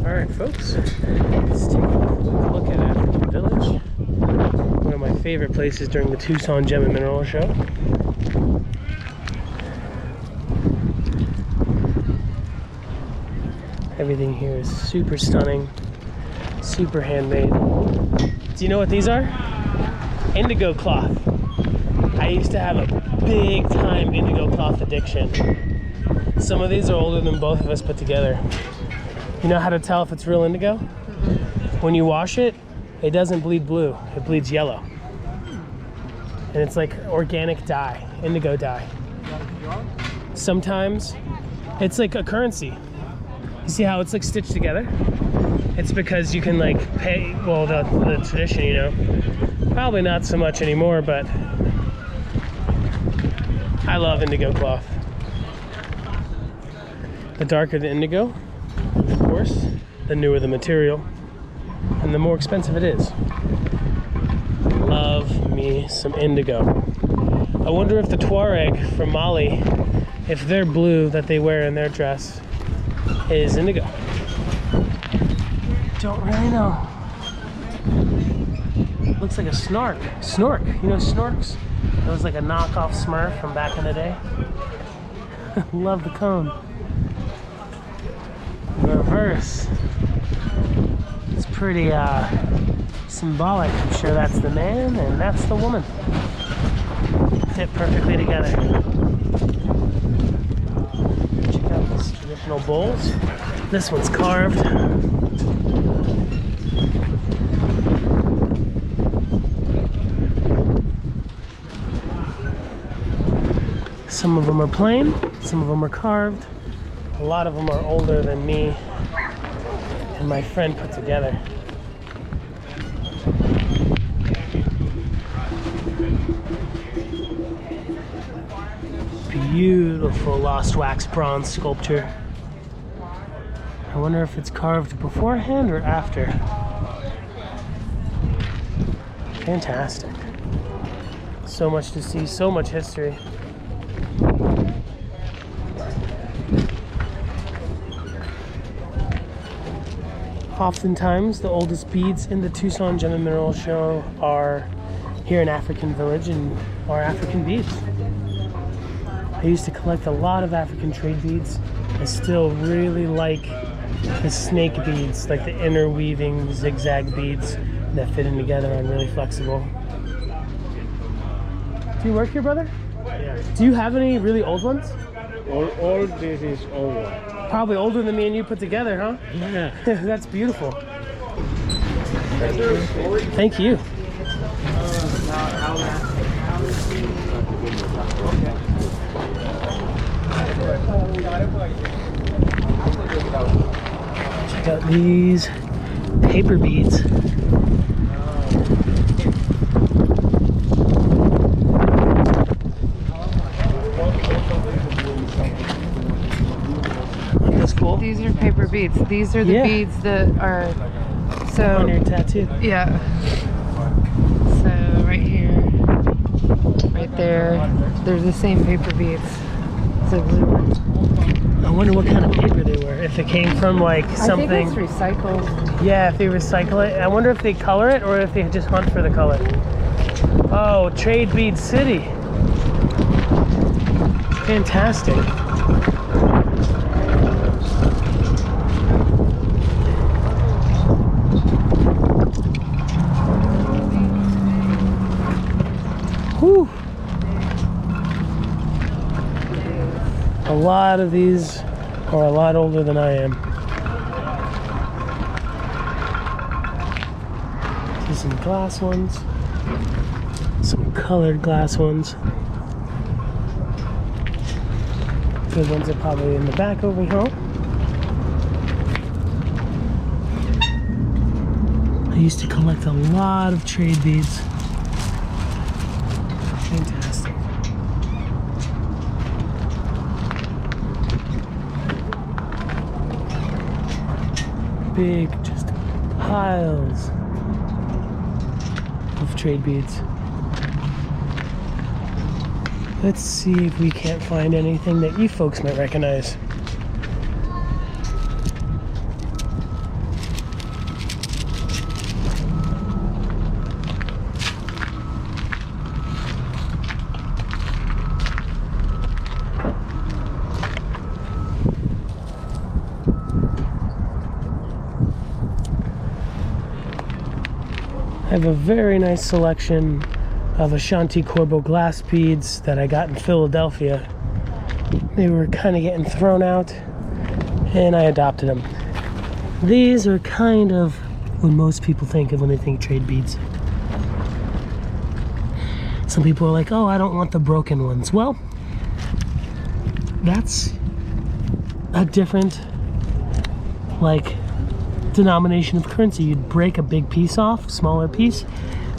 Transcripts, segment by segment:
Alright folks, let's take a quick look at African Village. One of my favorite places during the Tucson Gem and Mineral Show. Everything here is super stunning, super handmade. Do you know what these are? Indigo cloth. I used to have a big time indigo cloth addiction. Some of these are older than both of us put together. You know how to tell if it's real indigo? When you wash it, it doesn't bleed blue, it bleeds yellow. And it's like organic dye, indigo dye. Sometimes it's like a currency. You see how it's like stitched together? It's because you can like pay, well, the tradition, you know, probably not so much anymore, but I love indigo cloth. The darker the indigo, of course, the newer the material, and the more expensive it is. Love me some indigo. I wonder if the Tuareg from Mali, if their blue that they wear in their dress is indigo. Don't really know. Looks like a snork. Snork, you know snorks? It was like a knockoff Smurf from back in the day. Love the cone. Reverse. It's pretty symbolic. I'm sure that's the man and that's the woman. Fit perfectly together. Check out these traditional bowls. This one's carved. Some of them are plain, some of them are carved. A lot of them are older than me and my friend put together. Beautiful lost wax bronze sculpture. I wonder if it's carved beforehand or after. Fantastic. So much to see, so much history. Oftentimes, the oldest beads in the Tucson Gem and Mineral Show are here in African Village and are African beads. I used to collect a lot of African trade beads. I still really like the snake beads, like the interweaving zigzag beads that fit in together and really flexible. Do you work here, brother? Yeah. Do you have any really old ones? All this is old one. Probably older than me and you put together, huh? Yeah. That's beautiful. Thank you. Check out these paper beads. Cool. These are paper beads. These are the beads that are on your tattoo. Yeah. So right here, right there, they're the same paper beads. So I wonder what kind of paper they were. If it came from like something. I think it's recycled. Yeah, if they recycle it. I wonder if they color it or if they just hunt for the color. Oh, Trade Bead City. Fantastic. Whew. A lot of these are a lot older than I am. See some glass ones, some colored glass ones. Good ones are probably in the back over here. I used to collect a lot of trade beads. Fantastic. Big, just piles of trade beads. Let's see if we can't find anything that you folks might recognize. I have a very nice selection of Ashanti Corbo glass beads that I got in Philadelphia. They were kind of getting thrown out, and I adopted them. These are kind of what most people think of when they think trade beads. Some people are like, oh, I don't want the broken ones. Well, that's a different, like, denomination of currency. You'd break a big piece off, smaller piece,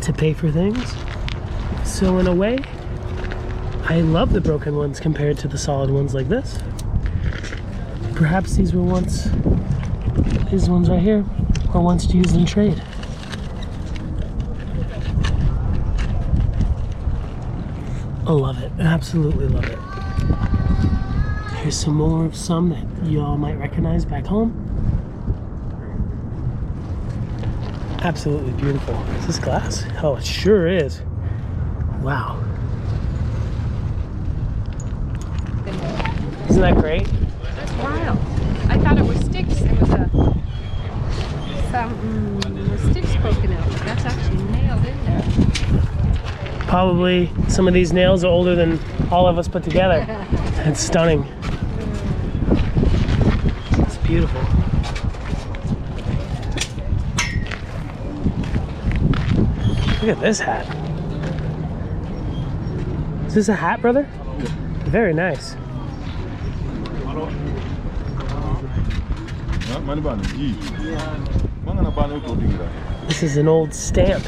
to pay for things. So in a way, I love the broken ones compared to the solid ones like this. Perhaps these were once, these ones right here, were once used in trade. I love it, absolutely love it. Here's some more of some that y'all might recognize back home. Absolutely beautiful. Is this glass? Oh, it sure is. Wow. Isn't that great? That's wild. I thought it was sticks. It was some sticks poking out. But that's actually nailed in there. Probably some of these nails are older than all of us put together. It's stunning. It's beautiful. Look at this hat. Is this a hat, brother? Very nice. This is an old stamp.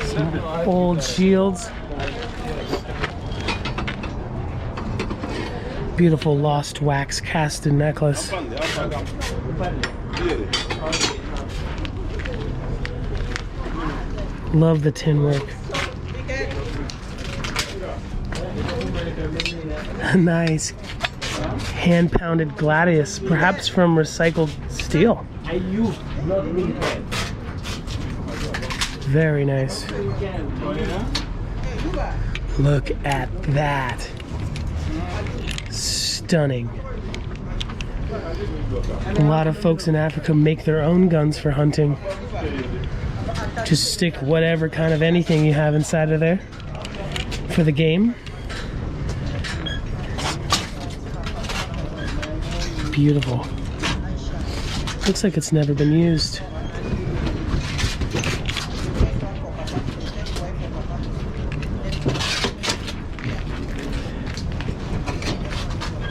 Some old shields. Beautiful lost wax casted necklace. Love the tin work. Nice hand pounded gladius, perhaps from recycled steel. Very nice. Look at that. Stunning. A lot of folks in Africa make their own guns for hunting. Just stick whatever kind of anything you have inside of there for the game. Beautiful. Looks like it's never been used.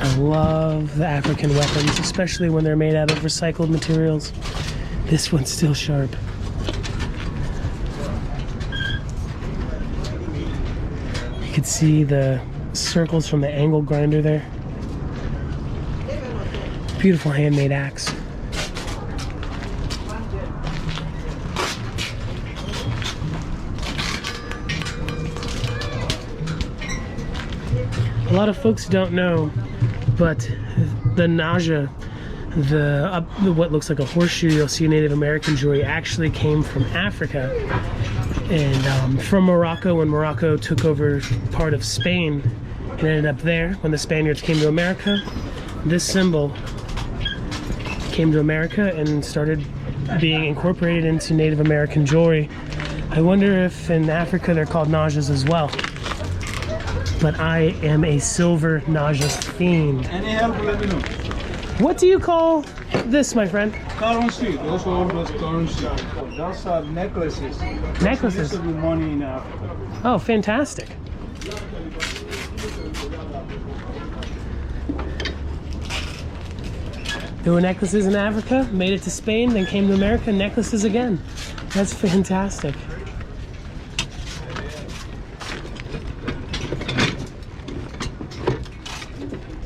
I love the African weapons, especially when they're made out of recycled materials. This one's still sharp. You can see the circles from the angle grinder there. Beautiful handmade axe. A lot of folks don't know, but the naja, what looks like a horseshoe you'll see in Native American jewelry, actually came from Africa and from Morocco. When Morocco took over part of Spain, it ended up there. When the Spaniards came to America, this symbol came to America and started being incorporated into Native American jewelry. I wonder if in Africa they're called najas as well. But I am a silver naja fiend. Any help, let me know. What do you call this, my friend? Currency, those are all those currency. Those are necklaces. Necklaces? This will be money in Africa. Oh, fantastic. There were necklaces in Africa, made it to Spain, then came to America, necklaces again. That's fantastic.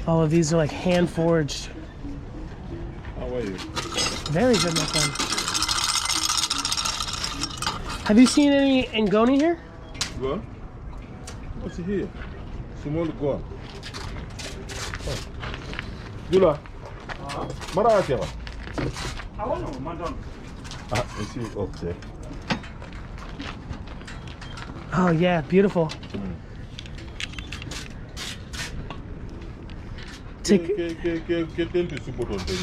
All of these are like hand forged. How are you? Very good, my friend. Have you seen any Ngoni here? Go. What's here? Small go. Dula. Maraca. I don't know, madam. I see it up there. Oh yeah, beautiful. Take- Que tempo esse botão tem?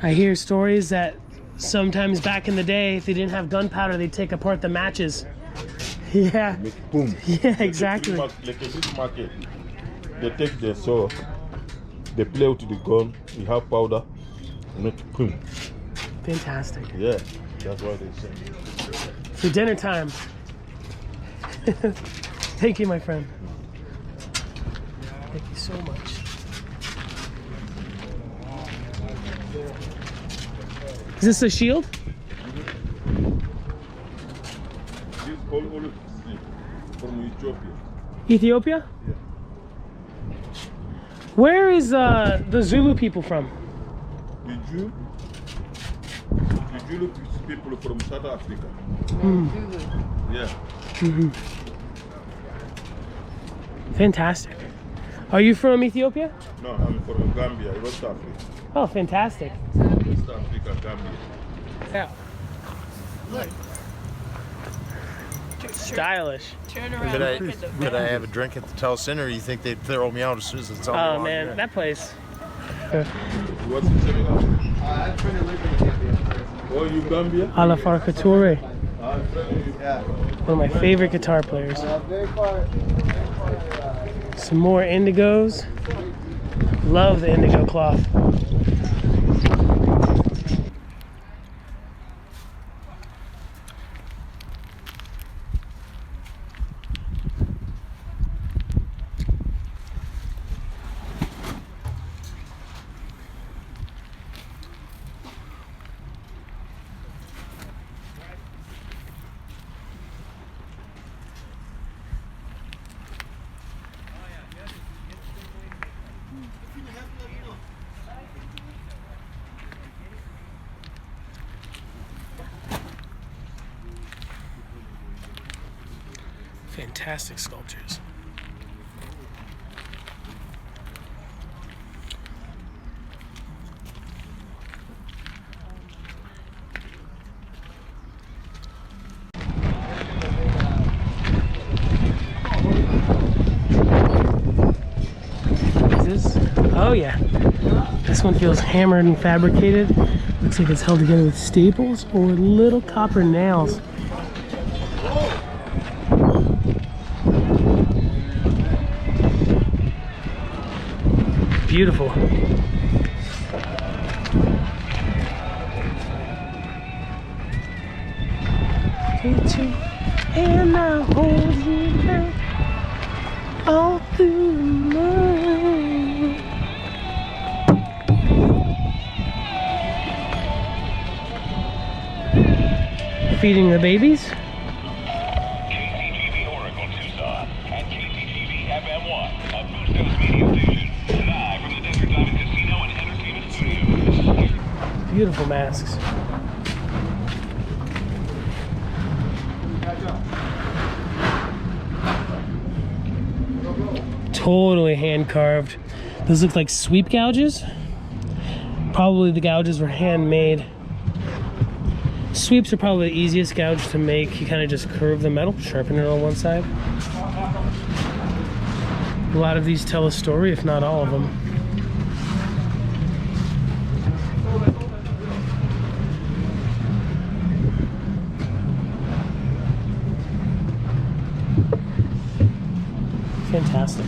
I hear stories that sometimes back in the day, if they didn't have gunpowder, they'd take apart the matches. Yeah. Make boom. Yeah, exactly. Like this market, they take the saw, they play with the gun, you have powder, make boom. Fantastic. Yeah, that's what they say. For dinner time. Thank you, my friend. Thank you so much. Is this a shield? This all from Ethiopia. Ethiopia? Yeah. Where is the Zulu people from? The Zulu people from South Africa. Yeah. Fantastic. Are you from Ethiopia? No, I'm from Gambia, West Africa. Oh, fantastic. West Africa, Gambia. Yeah. Look. Stylish. Turn around. Look at the Could I have a drink at the Tell Center, or you think they'd throw me out as soon as it's on? Oh man, that place. What's the seminar? Oh, you Gambia? Ala Farkature, Yeah. one of my favorite guitar players. Some more indigos. Love the indigo cloth. Fantastic sculptures. Is this? Oh yeah. This one feels hammered and fabricated. Looks like it's held together with staples or little copper nails. Beautiful. And I hold you down all through the night. Feeding the babies. KTGV Oracle Tucson and KTGV FM1, a Boostos media station, live from the Desert Diamond Casino and Entertainment Studios. Beautiful masks. Totally hand carved. Those look like sweep gouges. Probably the gouges were handmade. Sweeps are probably the easiest gouge to make. You kind of just curve the metal, sharpen it on one side. A lot of these tell a story, if not all of them. Fantastic.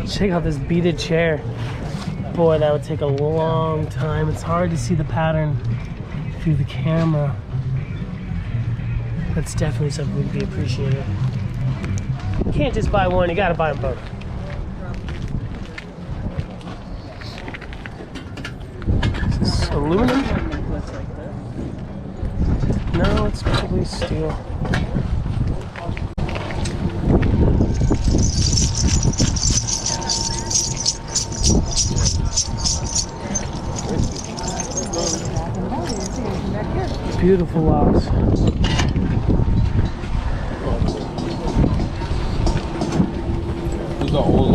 Check out this beaded chair. Boy, that would take a long time. It's hard to see the pattern through the camera. That's definitely something to be appreciated. You can't just buy one, you gotta buy them both. Is this aluminum? No, it's probably steel. Beautiful logs. These are all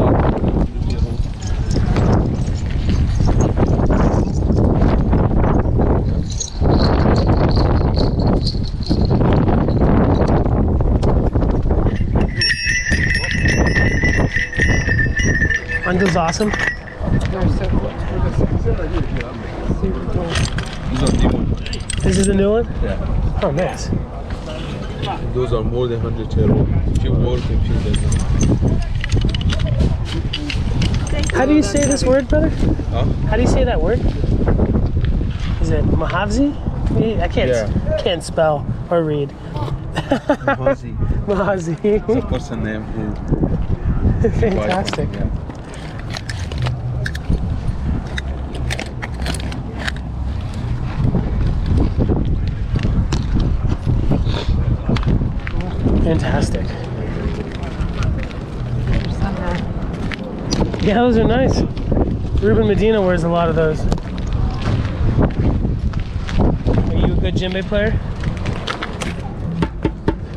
Aren't those awesome? They're so cool. Super cool. These are new ones. This is the new one? Yeah. Oh, nice. Those are more than 100-year-old. Few work and few doesn't. How do you say this word, brother? Huh? How do you say that word? Is it Mahavzi? I can't spell or read. Mahazi. Mahavzi. It's a person name who. Fantastic. Yeah. Fantastic. Yeah, those are nice. Ruben Medina wears a lot of those. Are you a good djembe player?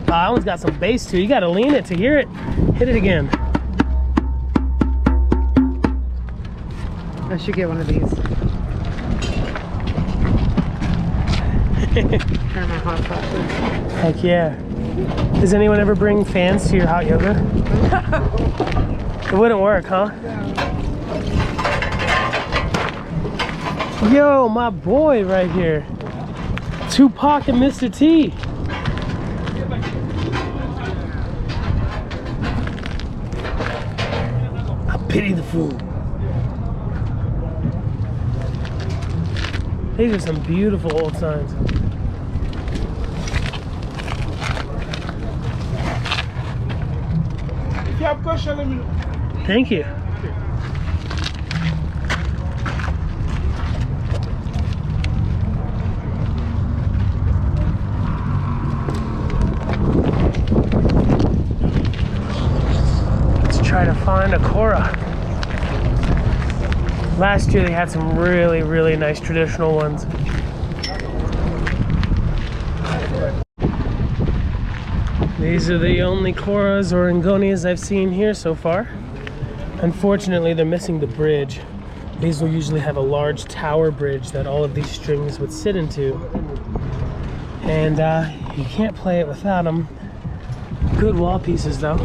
Oh, that one's got some bass too. You gotta lean it to hear it. Hit it again. I should get one of these. Try my hot flashes. Heck yeah. Does anyone ever bring fans to your hot yoga? It wouldn't work, huh? Yo, my boy right here. Tupac and Mr. T. I pity the fool. These are some beautiful old signs. Thank you. Let's try to find a Cora. Last year they had some really, really nice traditional ones. These are the only Coras or Ngonias I've seen here so far. Unfortunately, they're missing the bridge. These will usually have a large tower bridge that all of these strings would sit into. And you can't play it without them. Good wall pieces though.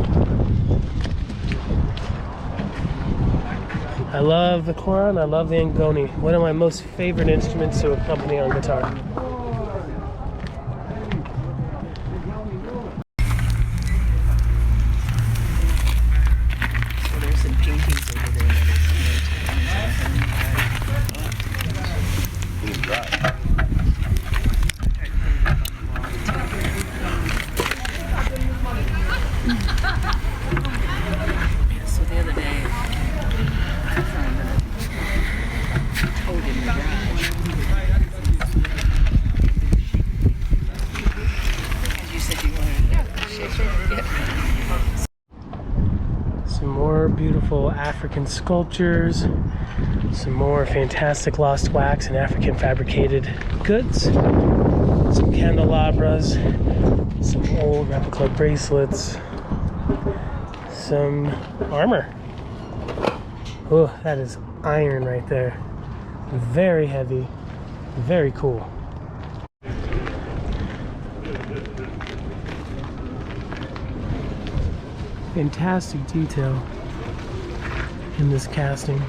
I love the Cora and I love the Ngoni. One of my most favorite instruments to accompany on guitar. So the other day, I found a toad in the garage. You said you wanted Some more beautiful African sculptures, some more fantastic lost wax and African fabricated goods, some candelabras, some old replica bracelets, some armor. Oh, that is iron right there. Very heavy, very cool. Fantastic detail in this casting.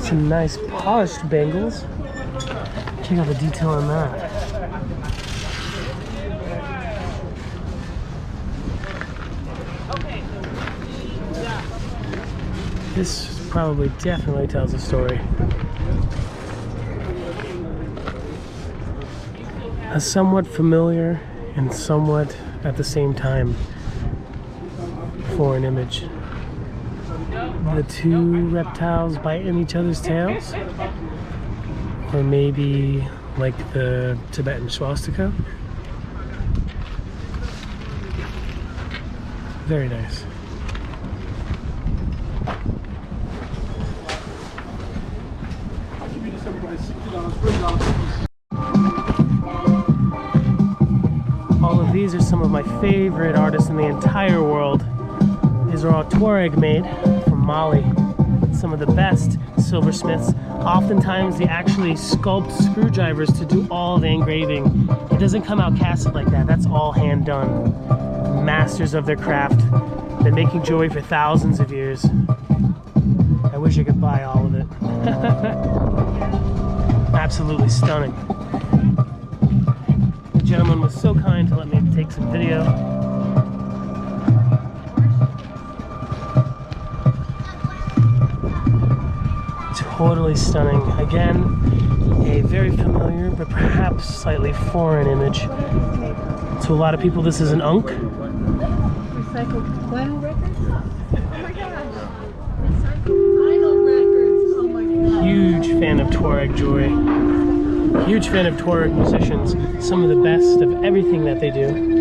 Some nice polished bangles. Check out the detail on that. This probably definitely tells a story. A somewhat familiar and somewhat at the same time foreign image. The two reptiles biting each other's tails, or maybe like the Tibetan swastika. Very nice. All of these are some of my favorite artists in the entire world. These are all Tuareg made from Mali. Some of the best silversmiths. Oftentimes they actually sculpt screwdrivers to do all the engraving. It doesn't come out casted like that. That's all hand done. Masters of their craft. Been making jewelry for thousands of years. I wish I could buy all of it. Absolutely stunning. The gentleman was so kind to let me take some video. Totally stunning. Again, a very familiar but perhaps slightly foreign image. To a lot of people, this is an Ankh. Recycled vinyl records? Oh my gosh. Recycled vinyl records. Oh my god. Huge fan of Tuareg jewelry. Huge fan of Tuareg musicians. Some of the best of everything that they do.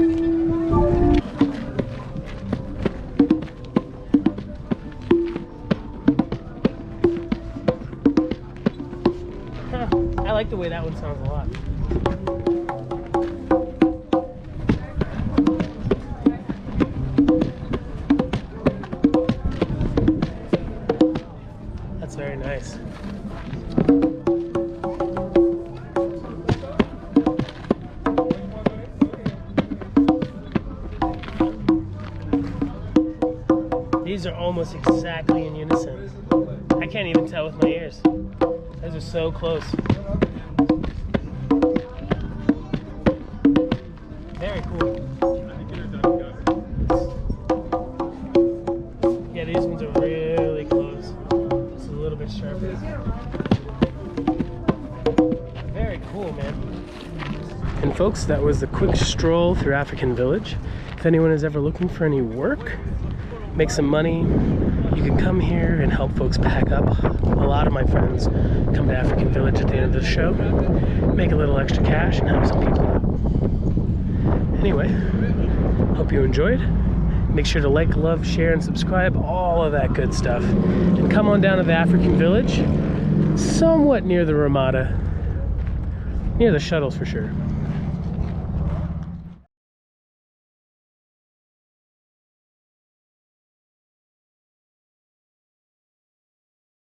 I like the way that one sounds a lot. That's very nice. These are almost exactly in unison. I can't even tell with my ears. Those are so close. Very cool. Yeah, these ones are really close. This is a little bit sharper. Very cool, man. And folks, that was the quick stroll through African Village. If anyone is ever looking for any work, make some money, you can come here and help folks pack up. A lot of my friends come to African Village at the end of the show, make a little extra cash and help some people out. Anyway, hope you enjoyed. Make sure to like, love, share, and subscribe, all of that good stuff. And come on down to the African Village, somewhat near the Ramada, near the shuttles for sure.